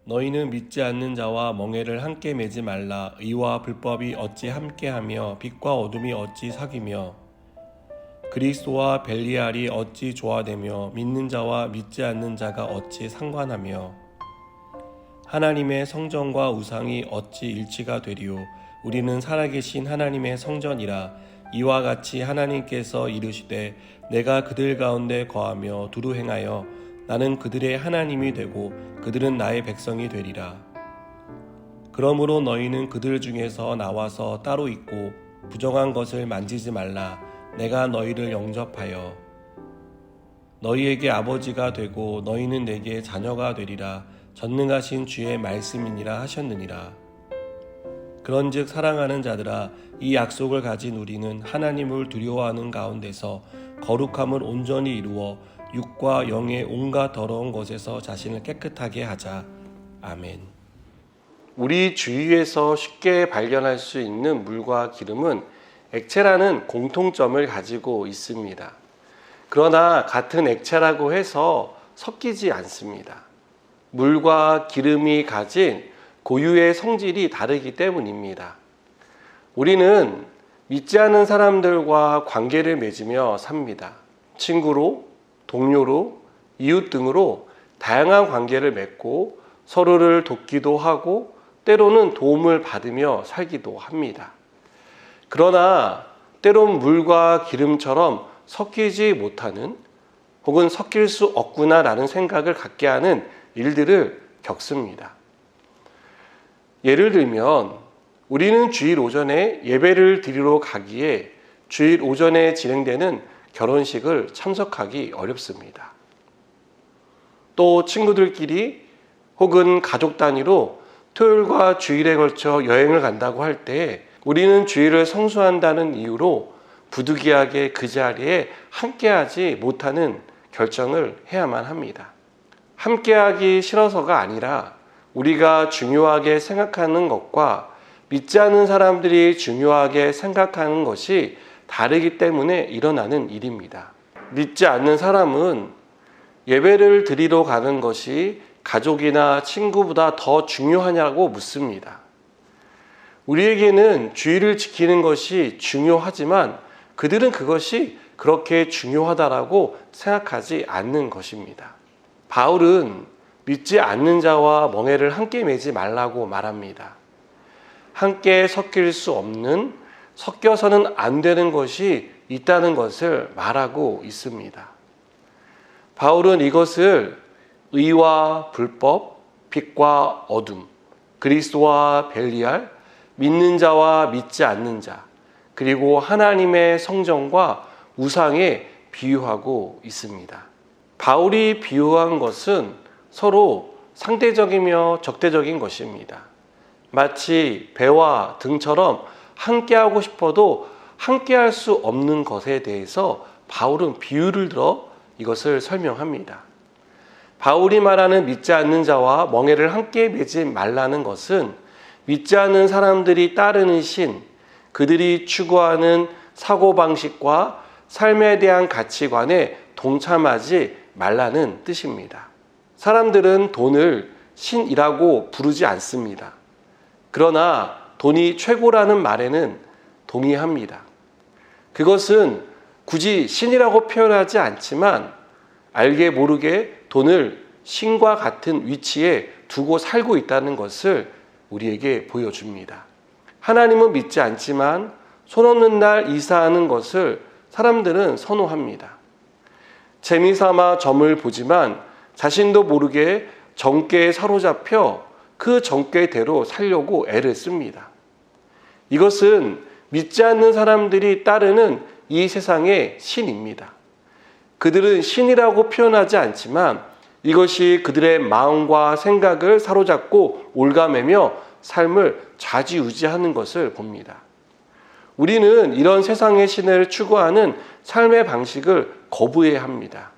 너희는 믿지 않는 자와 멍에를 함께 매지 말라. 의와 불법이 어찌 함께하며 빛과 어둠이 어찌 사귀며 그리스도와 벨리알이 어찌 조화되며 믿는 자와 믿지 않는 자가 어찌 상관하며 하나님의 성전과 우상이 어찌 일치가 되리요. 우리는 살아계신 하나님의 성전이라. 이와 같이 하나님께서 이르시되 내가 그들 가운데 거하며 두루 행하여 나는 그들의 하나님이 되고 그들은 나의 백성이 되리라. 그러므로 너희는 그들 중에서 나와서 따로 있고 부정한 것을 만지지 말라. 내가 너희를 영접하여 너희에게 아버지가 되고 너희는 내게 자녀가 되리라. 전능하신 주의 말씀이니라 하셨느니라. 그런즉 사랑하는 자들아, 이 약속을 가진 우리는 하나님을 두려워하는 가운데서 거룩함을 온전히 이루어 육과 영의 온갖 더러운 것에서 자신을 깨끗하게 하자. 아멘. 우리 주위에서 쉽게 발견할 수 있는 물과 기름은 액체라는 공통점을 가지고 있습니다. 그러나 같은 액체라고 해서 섞이지 않습니다. 물과 기름이 가진 고유의 성질이 다르기 때문입니다. 우리는 믿지 않는 사람들과 관계를 맺으며 삽니다. 친구로, 동료로, 이웃 등으로 다양한 관계를 맺고 서로를 돕기도 하고 때로는 도움을 받으며 살기도 합니다. 그러나 때론 물과 기름처럼 섞이지 못하는 혹은 섞일 수 없구나라는 생각을 갖게 하는 일들을 겪습니다. 예를 들면 우리는 주일 오전에 예배를 드리러 가기에 주일 오전에 진행되는 결혼식을 참석하기 어렵습니다. 또 친구들끼리 혹은 가족 단위로 토요일과 주일에 걸쳐 여행을 간다고 할 때 우리는 주일을 성수한다는 이유로 부득이하게 그 자리에 함께하지 못하는 결정을 해야만 합니다. 함께하기 싫어서가 아니라 우리가 중요하게 생각하는 것과 믿지 않는 사람들이 중요하게 생각하는 것이 다르기 때문에 일어나는 일입니다. 믿지 않는 사람은 예배를 드리러 가는 것이 가족이나 친구보다 더 중요하냐고 묻습니다. 우리에게는 주의를 지키는 것이 중요하지만 그들은 그것이 그렇게 중요하다라고 생각하지 않는 것입니다. 바울은 믿지 않는 자와 멍에를 함께 매지 말라고 말합니다. 함께 섞일 수 없는, 섞여서는 안 되는 것이 있다는 것을 말하고 있습니다. 바울은 이것을 의와 불법, 빛과 어둠, 그리스도와 벨리알, 믿는 자와 믿지 않는 자, 그리고 하나님의 성전과 우상에 비유하고 있습니다. 바울이 비유한 것은 서로 상대적이며 적대적인 것입니다. 마치 배와 등처럼 함께하고 싶어도 함께할 수 없는 것에 대해서 바울은 비유를 들어 이것을 설명합니다. 바울이 말하는 믿지 않는 자와 멍에를 함께 매지 말라는 것은 믿지 않는 사람들이 따르는 신, 그들이 추구하는 사고방식과 삶에 대한 가치관에 동참하지 말라는 뜻입니다. 사람들은 돈을 신이라고 부르지 않습니다. 그러나 돈이 최고라는 말에는 동의합니다. 그것은 굳이 신이라고 표현하지 않지만 알게 모르게 돈을 신과 같은 위치에 두고 살고 있다는 것을 우리에게 보여줍니다. 하나님은 믿지 않지만 손 없는 날 이사하는 것을 사람들은 선호합니다. 재미삼아 점을 보지만 자신도 모르게 정죄에 사로잡혀 그 정죄대로 살려고 애를 씁니다. 이것은 믿지 않는 사람들이 따르는 이 세상의 신입니다. 그들은 신이라고 표현하지 않지만 이것이 그들의 마음과 생각을 사로잡고 올가매며 삶을 좌지우지하는 것을 봅니다. 우리는 이런 세상의 신을 추구하는 삶의 방식을 거부해야 합니다.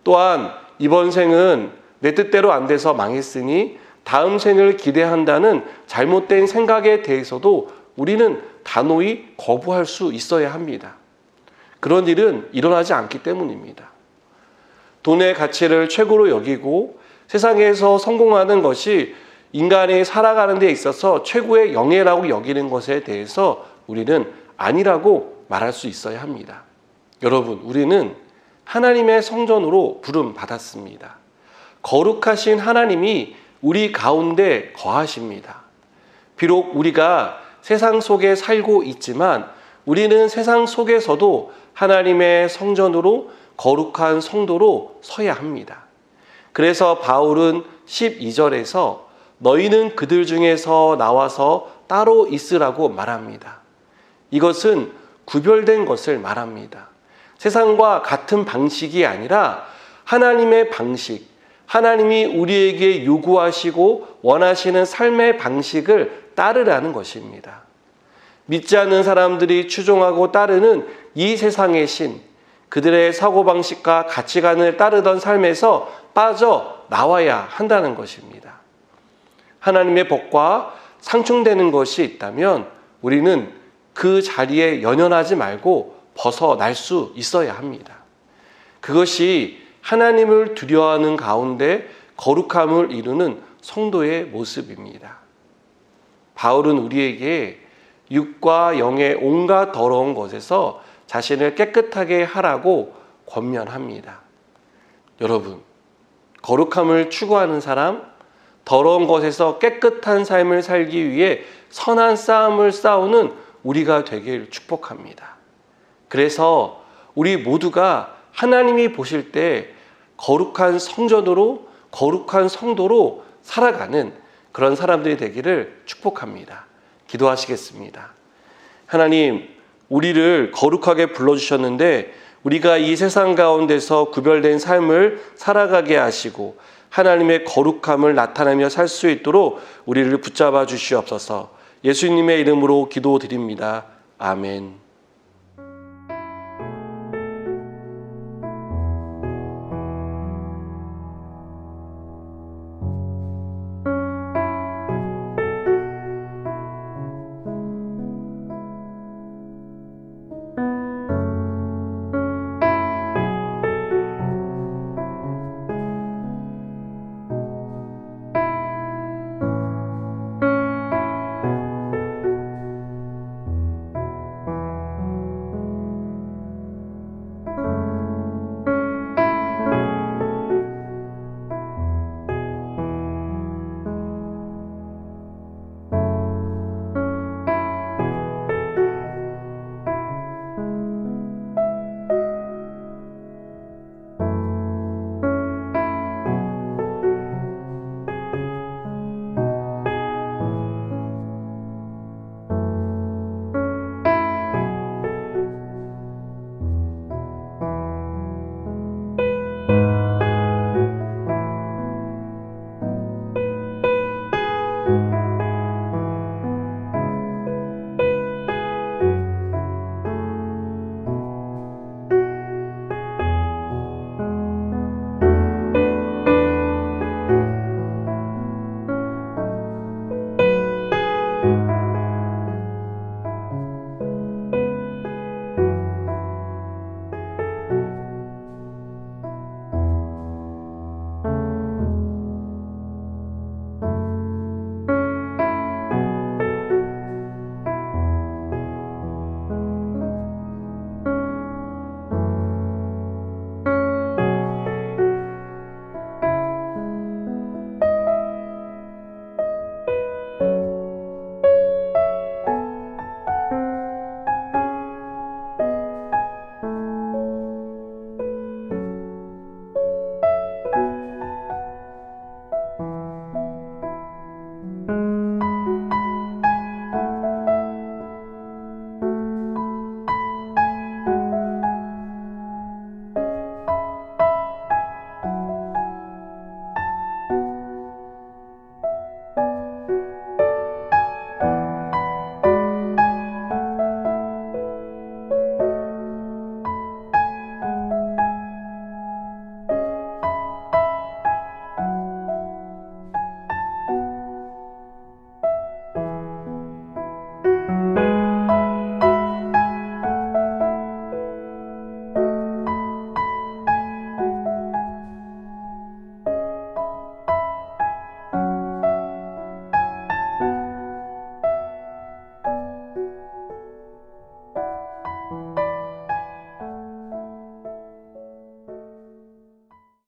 또한 이번 생은 내 뜻대로 안 돼서 망했으니 다음 생을 기대한다는 잘못된 생각에 대해서도 우리는 단호히 거부할 수 있어야 합니다. 그런 일은 일어나지 않기 때문입니다. 돈의 가치를 최고로 여기고 세상에서 성공하는 것이 인간이 살아가는 데 있어서 최고의 영예라고 여기는 것에 대해서 우리는 아니라고 말할 수 있어야 합니다. 여러분, 우리는 하나님의 성전으로 부름 받았습니다. 거룩하신 하나님이 우리 가운데 거하십니다. 비록 우리가 세상 속에 살고 있지만 우리는 세상 속에서도 하나님의 성전으로 거룩한 성도로 서야 합니다. 그래서 바울은 12절에서 너희는 그들 중에서 나와서 따로 있으라고 말합니다. 이것은 구별된 것을 말합니다. 세상과 같은 방식이 아니라 하나님의 방식, 하나님이 우리에게 요구하시고 원하시는 삶의 방식을 따르라는 것입니다. 믿지 않는 사람들이 추종하고 따르는 이 세상의 신, 그들의 사고방식과 가치관을 따르던 삶에서 빠져 나와야 한다는 것입니다. 하나님의 법과 상충되는 것이 있다면 우리는 그 자리에 연연하지 말고 벗어날 수 있어야 합니다. 그것이 하나님을 두려워하는 가운데 거룩함을 이루는 성도의 모습입니다. 바울은 우리에게 육과 영의 온갖 더러운 것에서 자신을 깨끗하게 하라고 권면합니다. 여러분, 거룩함을 추구하는 사람, 더러운 것에서 깨끗한 삶을 살기 위해 선한 싸움을 싸우는 우리가 되길 축복합니다. 그래서 우리 모두가 하나님이 보실 때 거룩한 성전으로, 거룩한 성도로 살아가는 그런 사람들이 되기를 축복합니다. 기도하시겠습니다. 하나님, 우리를 거룩하게 불러주셨는데 우리가 이 세상 가운데서 구별된 삶을 살아가게 하시고 하나님의 거룩함을 나타내며 살 수 있도록 우리를 붙잡아 주시옵소서. 예수님의 이름으로 기도드립니다. 아멘.